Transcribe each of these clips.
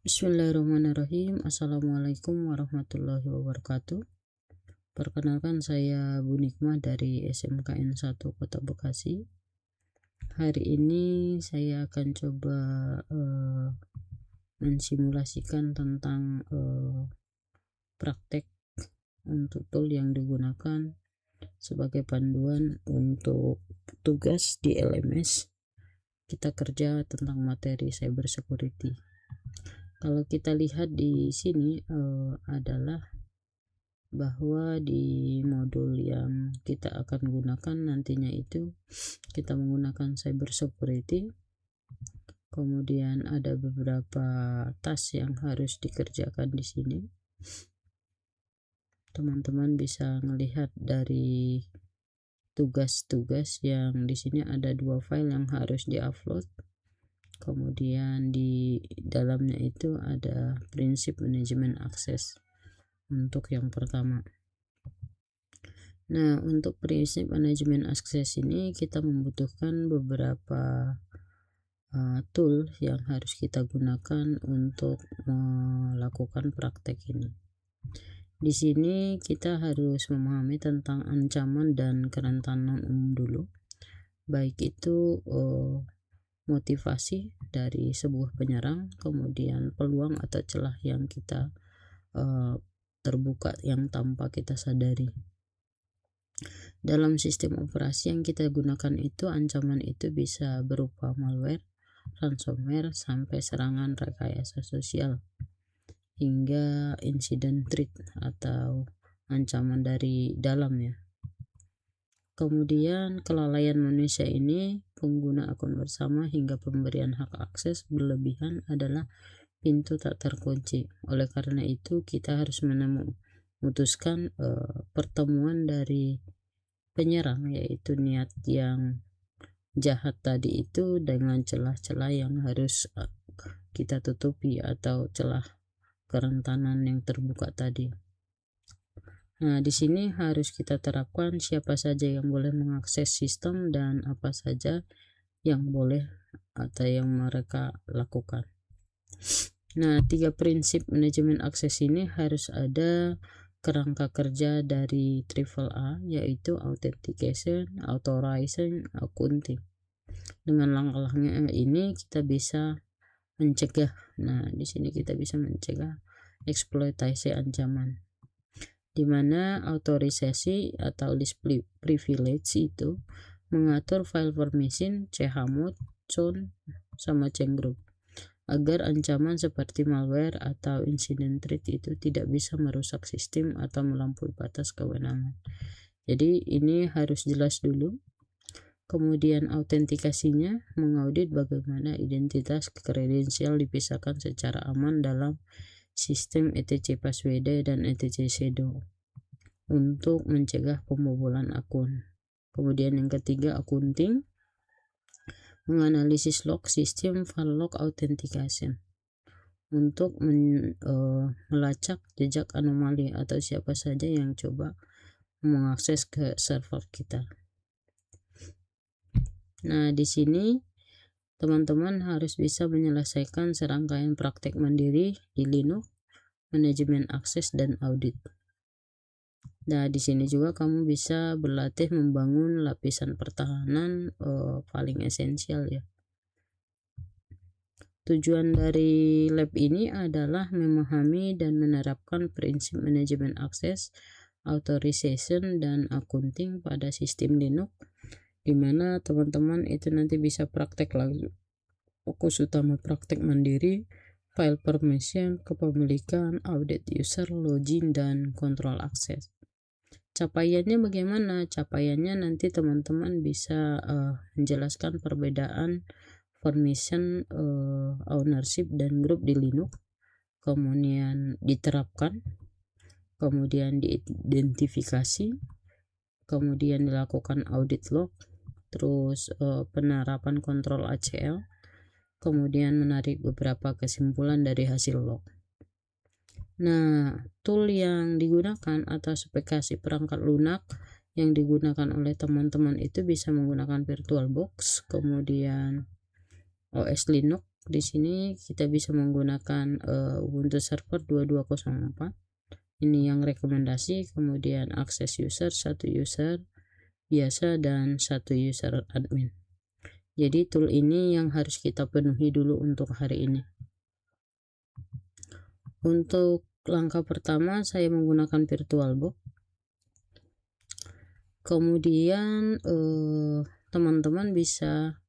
Bismillahirrahmanirrahim. Assalamualaikum warahmatullahi wabarakatuh. Perkenalkan, saya Bu Nikmah dari SMKN 1 Kota Bekasi. Hari ini saya akan coba mensimulasikan tentang praktek untuk tool yang digunakan sebagai panduan untuk tugas di LMS kita kerja tentang materi cyber security. Kalau kita lihat di sini adalah bahwa di modul yang kita akan gunakan nantinya itu kita menggunakan cyber security. Kemudian ada beberapa task yang harus dikerjakan di sini. Teman-teman bisa melihat dari tugas-tugas yang di sini ada 2 file yang harus diupload. Kemudian di dalamnya itu ada prinsip manajemen akses untuk yang pertama. Nah, untuk prinsip manajemen akses ini kita membutuhkan beberapa tool yang harus kita gunakan untuk melakukan praktek ini. Di sini kita harus memahami tentang ancaman dan kerentanan umum dulu, baik itu motivasi dari sebuah penyerang, kemudian peluang atau celah yang kita terbuka yang tanpa kita sadari. Dalam sistem operasi yang kita gunakan itu, ancaman itu bisa berupa malware, ransomware, sampai serangan rekayasa sosial, hingga incident threat atau ancaman dari dalamnya. Kemudian kelalaian manusia ini, pengguna akun bersama hingga pemberian hak akses berlebihan adalah pintu tak terkunci. Oleh karena itu kita harus memutuskan pertemuan dari penyerang, yaitu niat yang jahat tadi itu dengan celah-celah yang harus kita tutupi atau celah kerentanan yang terbuka tadi. Nah, di sini harus kita terapkan siapa saja yang boleh mengakses sistem dan apa saja yang boleh atau yang mereka lakukan. Nah, 3 prinsip manajemen akses ini harus ada kerangka kerja dari AAA, yaitu authentication, authorization, accounting. Dengan langkah-langkah ini kita bisa mencegah. Nah, di sini kita bisa mencegah eksploitasi ancaman, di mana autorisasi atau list privilege itu mengatur file permission, chmod, chown, sama chain-group agar ancaman seperti malware atau incident threat itu tidak bisa merusak sistem atau melampaui batas kewenangan. Jadi ini harus jelas dulu. Kemudian autentikasinya mengaudit bagaimana identitas kredensial dipisahkan secara aman dalam sistem etc password dan etc shadow untuk mencegah pembobolan akun. Kemudian yang ketiga, accounting, menganalisis log sistem file log authentication untuk melacak jejak anomali atau siapa saja yang coba mengakses ke server kita. Nah, di sini teman-teman harus bisa menyelesaikan serangkaian praktek mandiri di Linux, manajemen akses dan audit. Nah, di sini juga kamu bisa berlatih membangun lapisan pertahanan paling esensial ya. Tujuan dari lab ini adalah memahami dan menerapkan prinsip manajemen akses, authorization, dan accounting pada sistem Linux, di mana teman-teman itu nanti bisa praktek lagi. Fokus utama praktek mandiri, file permission, kepemilikan, audit user, login, dan kontrol akses. Capaiannya bagaimana? Capaiannya nanti teman-teman bisa menjelaskan perbedaan permission, ownership, dan group di Linux, kemudian diterapkan, kemudian diidentifikasi, kemudian dilakukan audit log, terus penerapan kontrol ACL, kemudian menarik beberapa kesimpulan dari hasil log. Nah, tool yang digunakan atau spesifikasi perangkat lunak yang digunakan oleh teman-teman itu bisa menggunakan VirtualBox, kemudian OS Linux, di sini kita bisa menggunakan Ubuntu Server 2204. Ini yang rekomendasi, kemudian akses user, 1 user biasa dan 1 user admin. Jadi tool ini yang harus kita penuhi dulu untuk hari ini. Untuk langkah pertama saya menggunakan VirtualBox. Kemudian teman-teman bisa,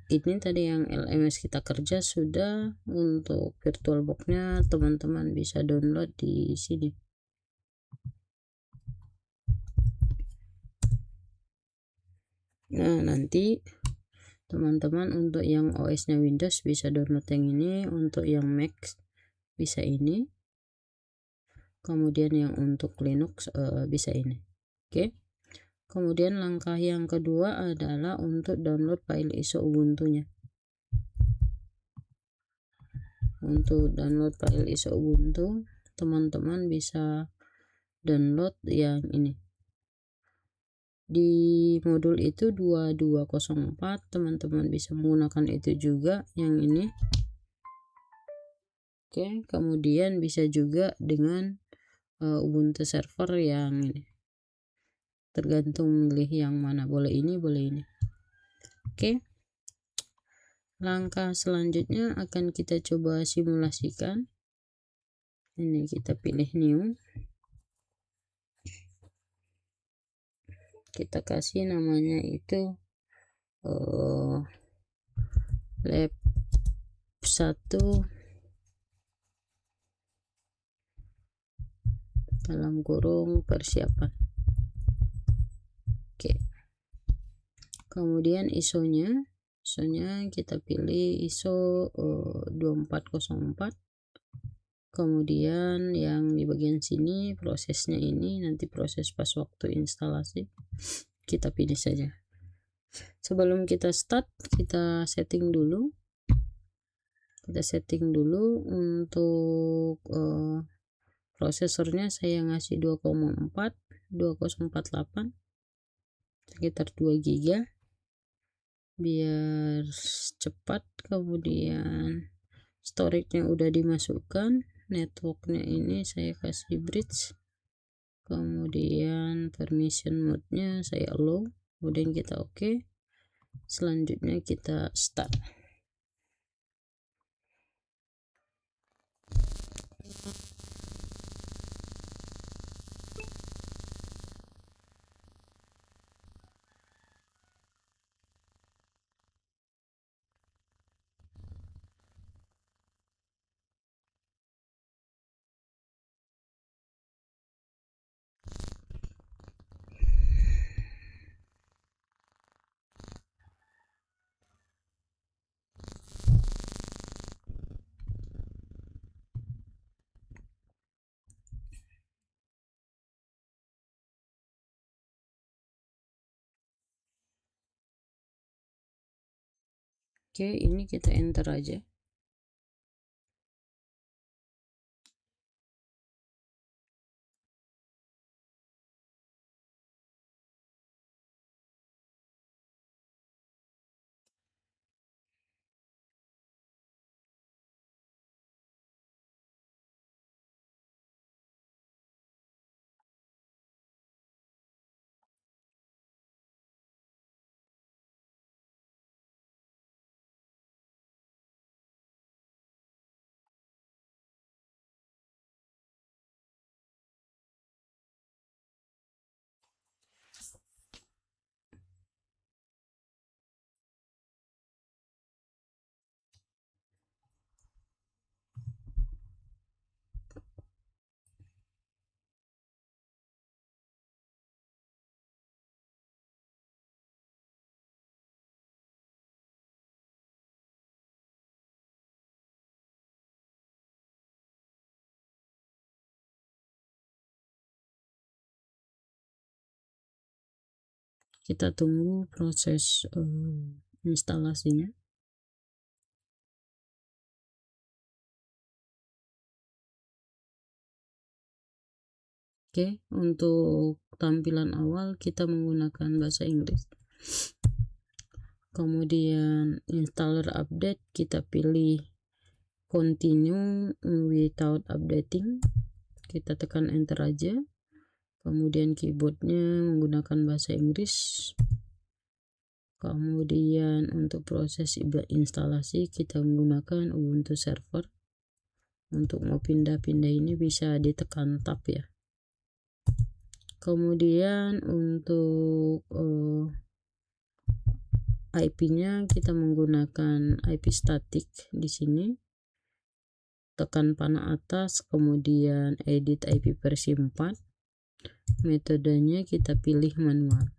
ini tadi yang LMS kita kerja sudah. Untuk VirtualBox-nya teman-teman bisa download di sini. Nah, nanti teman-teman untuk yang OS-nya Windows bisa download yang ini, untuk yang Mac bisa ini, kemudian yang untuk Linux bisa ini. Oke. Kemudian langkah yang kedua adalah untuk download file ISO Ubuntu-nya. Untuk download file ISO Ubuntu, teman-teman bisa download yang ini. Di modul itu 2204, teman-teman bisa menggunakan itu juga yang ini. Oke, kemudian bisa juga dengan Ubuntu server yang ini. Tergantung milih yang mana, boleh ini, boleh ini. Oke. Langkah selanjutnya akan kita coba simulasikan. Ini kita pilih new. Kita kasih namanya itu lab 1 dalam kurung persiapan. Oke. Kemudian ISO-nya kita pilih ISO 2404. Kemudian yang di bagian sini prosesnya ini, nanti proses pas waktu instalasi kita pilih saja. Sebelum kita start, kita setting dulu. Untuk prosesornya saya ngasih 2,4 2048 sekitar 2 GB biar cepat. Kemudian storage-nya udah dimasukkan, networknya ini saya kasih bridge, kemudian permission mode-nya saya allow, kemudian kita oke. Selanjutnya kita start. Oke, ini kita enter aja. Kita tunggu proses instalasinya. Oke, untuk tampilan awal kita menggunakan bahasa Inggris. Kemudian installer update, kita pilih continue without updating, kita tekan enter aja. Kemudian keyboardnya menggunakan bahasa Inggris. Kemudian untuk proses instalasi kita menggunakan Ubuntu server. Untuk mau pindah-pindah ini bisa ditekan tab ya. Kemudian untuk IP-nya kita menggunakan IP static di sini. Tekan panah atas, kemudian edit IP versi 4. Metodenya kita pilih manual.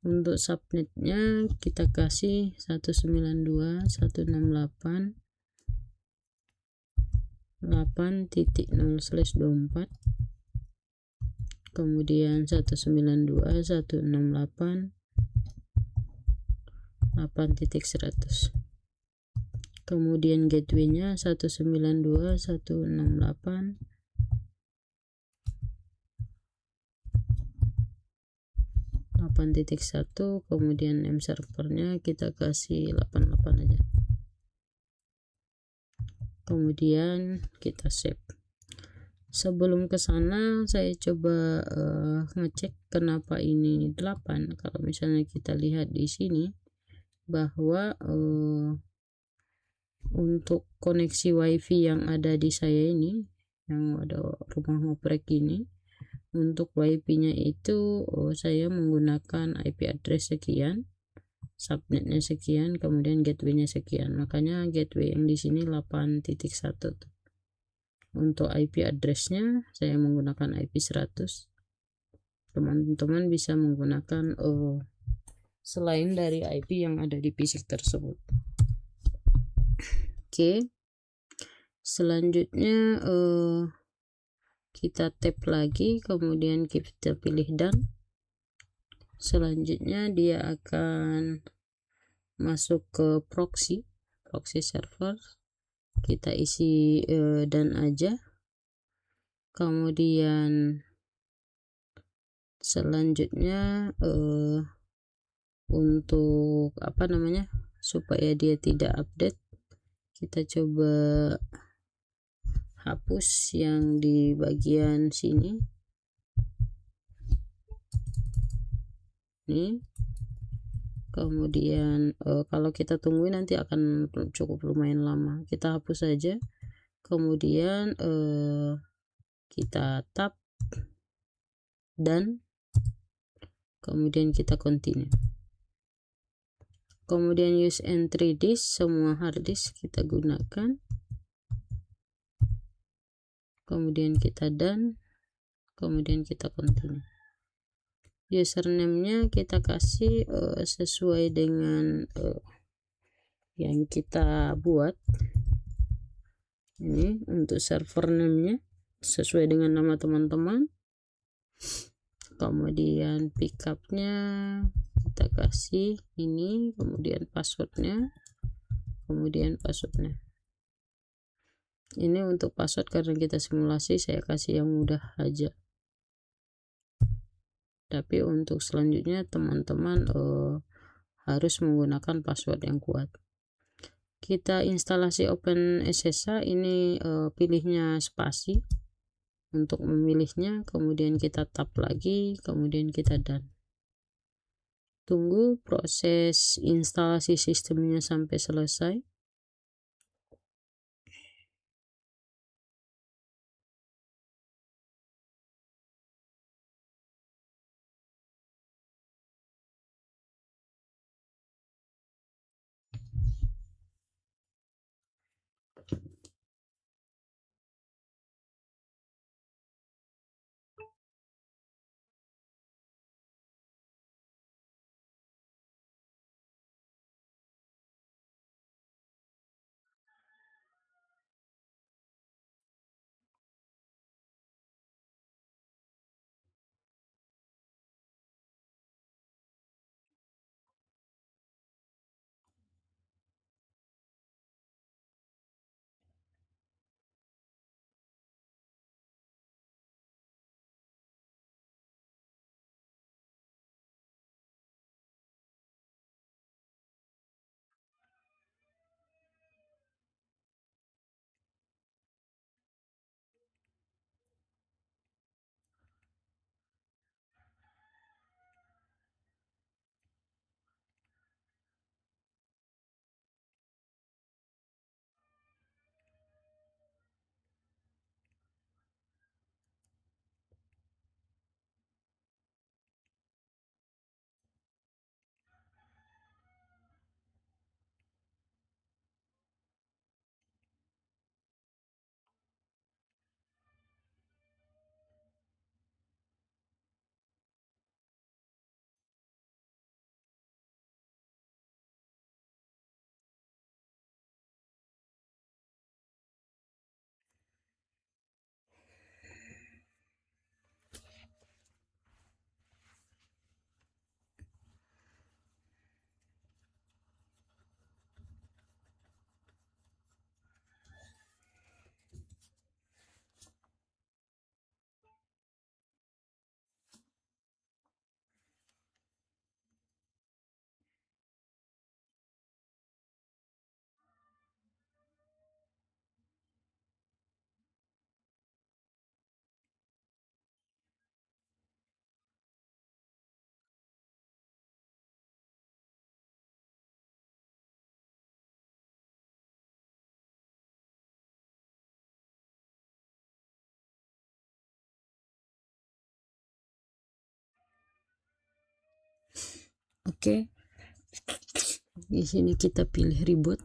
Untuk subnetnya kita kasih 192.168.8.0/24, kemudian 192.168.8.100. Kemudian gateway-nya 192.168.8.1, kemudian name servernya kita kasih 88 aja. Kemudian kita save. Sebelum ke sana saya coba ngecek kenapa ini 8. Kalau misalnya kita lihat di sini bahwa untuk koneksi wifi yang ada di saya ini, yang ada rumah ngoprek ini, untuk wifi nya itu saya menggunakan IP address sekian, subnetnya sekian, kemudian gateway nya sekian, makanya gateway yang di sini 8.1 tuh. Untuk IP addressnya saya menggunakan IP 100. Teman-teman bisa menggunakan selain dari IP yang ada di PC tersebut. Oke, selanjutnya kita tap lagi, kemudian kita pilih done. Selanjutnya dia akan masuk ke proxy server, kita isi done aja. Kemudian selanjutnya untuk supaya dia tidak update, kita coba hapus yang di bagian sini nih. Kemudian kalau kita tungguin nanti akan cukup lumayan lama, kita hapus saja. Kemudian kita tap dan kemudian kita continue. Kemudian use entry disk, semua hard disk kita gunakan. Kemudian kita done, kemudian kita continue. Username-nya kita kasih sesuai dengan yang kita buat. Ini untuk server name-nya sesuai dengan nama teman-teman. Kemudian pickupnya kita kasih ini, kemudian passwordnya, ini untuk password karena kita simulasi saya kasih yang mudah aja, tapi untuk selanjutnya teman-teman harus menggunakan password yang kuat. Kita instalasi OpenSSH, ini pilihnya spasi untuk memilihnya, kemudian kita tap lagi, kemudian kita done. Tunggu proses instalasi sistemnya sampai selesai. Oke, di sini kita pilih reboot.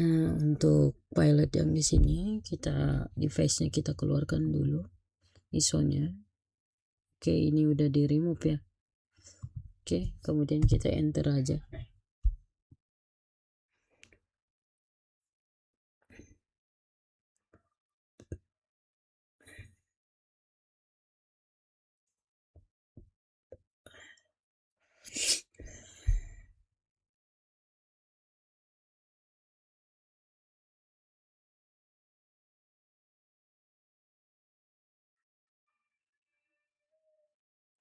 Nah, untuk pilot yang di sini device-nya kita keluarkan dulu ISO-nya. Oke, ini udah di remove ya. Oke, kemudian kita enter aja.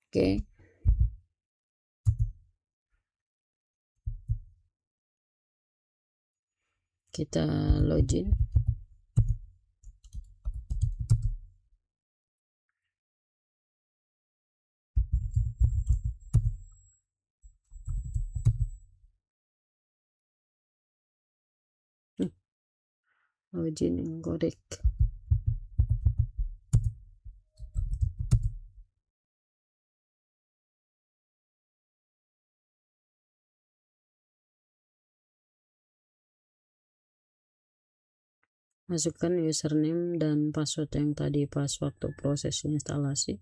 Oke, kita login. Login incorrect. Masukkan username dan password yang tadi pas waktu proses instalasi.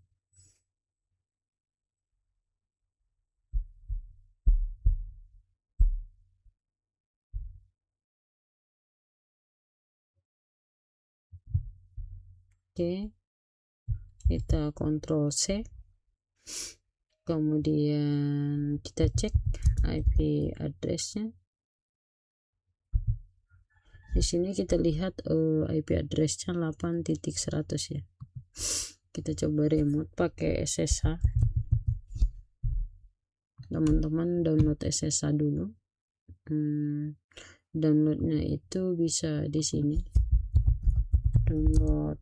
Oke, kita Ctrl C, kemudian kita cek IP address-nya. Di sini kita lihat IP address-nya 8.100 ya. Kita coba remote pakai SSH. Teman-teman download SSH dulu. Downloadnya itu bisa di sini. Download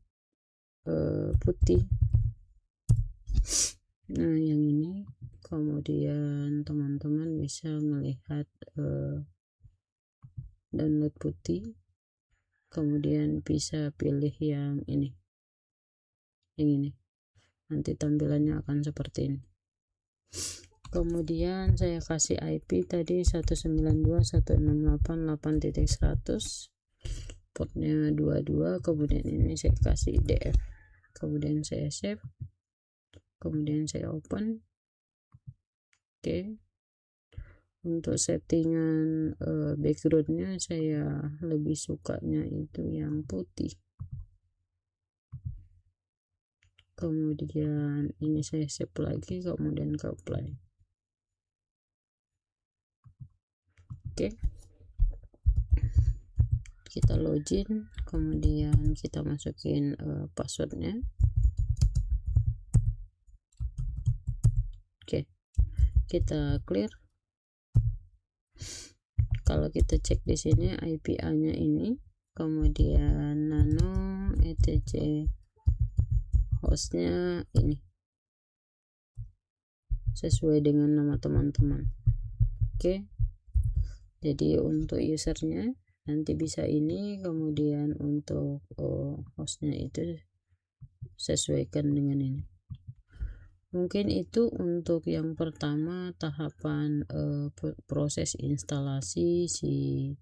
putih. Nah, yang ini. Kemudian teman-teman bisa melihat download putih. Kemudian bisa pilih yang ini. Yang ini. Nanti tampilannya akan seperti ini. Kemudian saya kasih IP tadi 192.168.8.100, portnya 22. Kemudian ini saya kasih DF, kemudian saya save, kemudian saya open. Oke, untuk settingan backgroundnya saya lebih sukanya itu yang putih. Kemudian ini saya save lagi, kemudian ke apply. Oke, kita login, kemudian kita masukin passwordnya. Oke, kita clear. Kalau kita cek di sini IPA-nya ini, kemudian nano etc hostnya ini sesuai dengan nama teman-teman. Oke, jadi untuk usernya nanti bisa ini, kemudian untuk hostnya itu sesuaikan dengan ini. Mungkin itu untuk yang pertama tahapan proses instalasi si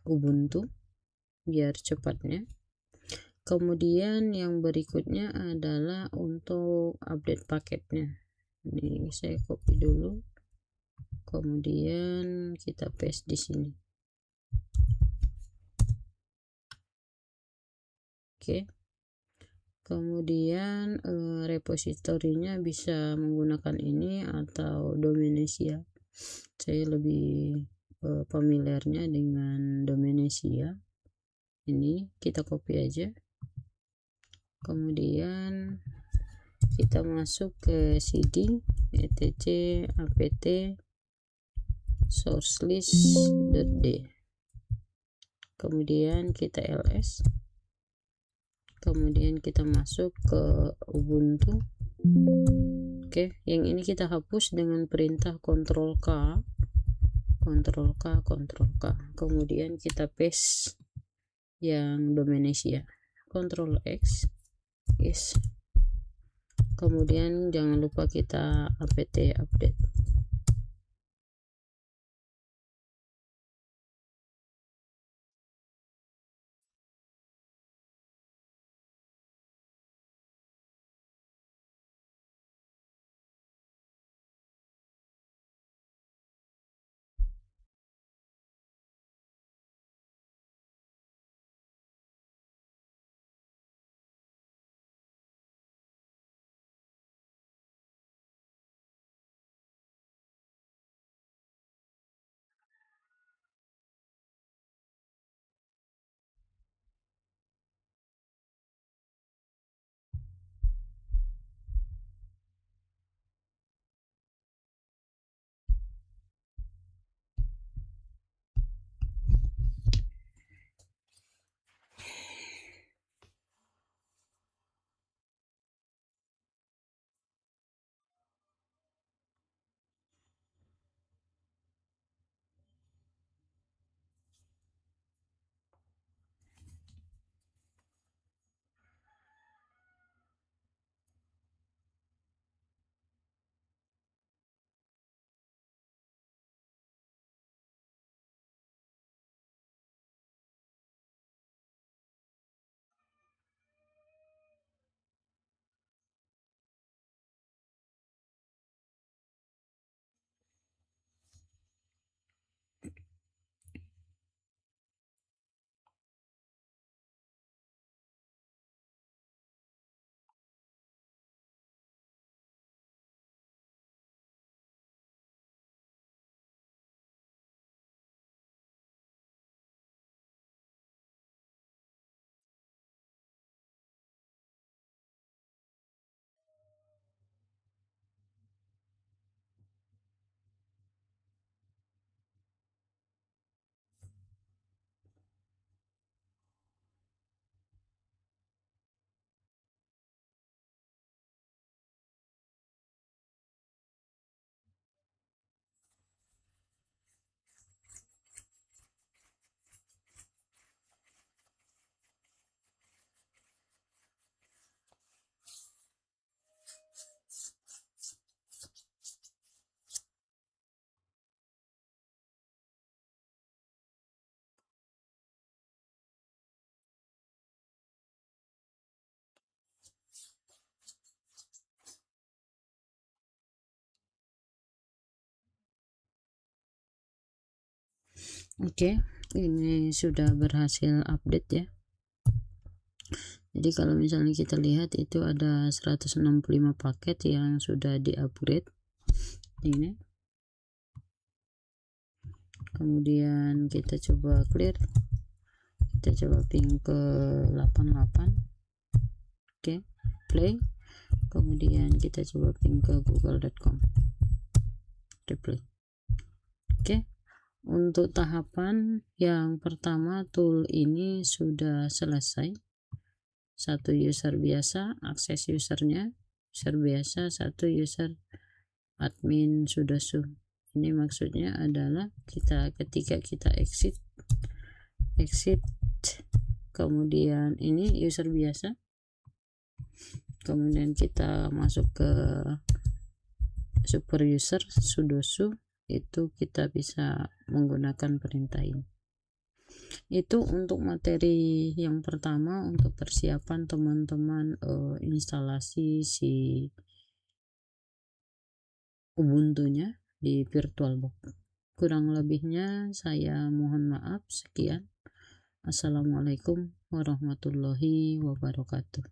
Ubuntu biar cepatnya. Kemudian yang berikutnya adalah untuk update paketnya. Ini saya copy dulu, kemudian kita paste di sini. Oke. Kemudian repositorinya bisa menggunakan ini atau Dominesia. Saya lebih familiarnya dengan Dominesia. Ini kita copy aja. Kemudian kita masuk ke cd etc apt source list.d. Kemudian kita ls. Kemudian kita masuk ke Ubuntu. Oke, yang ini kita hapus dengan perintah Ctrl K, Ctrl K, Ctrl K. Kemudian kita paste yang Dominesia. Ctrl X, yes. Kemudian jangan lupa kita apt update. Oke, ini sudah berhasil update ya. Jadi kalau misalnya kita lihat itu ada 165 paket yang sudah di-upgrade. Ini. Kemudian kita coba clear. Kita coba ping ke 88. Oke, play. Kemudian kita coba ping ke google.com. Replay. Oke. Untuk tahapan yang pertama, tool ini sudah selesai. Satu user biasa, akses usernya user biasa, satu user admin sudosu. Ini maksudnya adalah ketika kita exit, kemudian ini user biasa, kemudian kita masuk ke super user sudosu, itu kita bisa menggunakan perintah ini. Itu untuk materi yang pertama, untuk persiapan teman-teman instalasi si Ubuntu-nya di VirtualBox. Kurang lebihnya saya mohon maaf. Sekian. Assalamualaikum warahmatullahi wabarakatuh.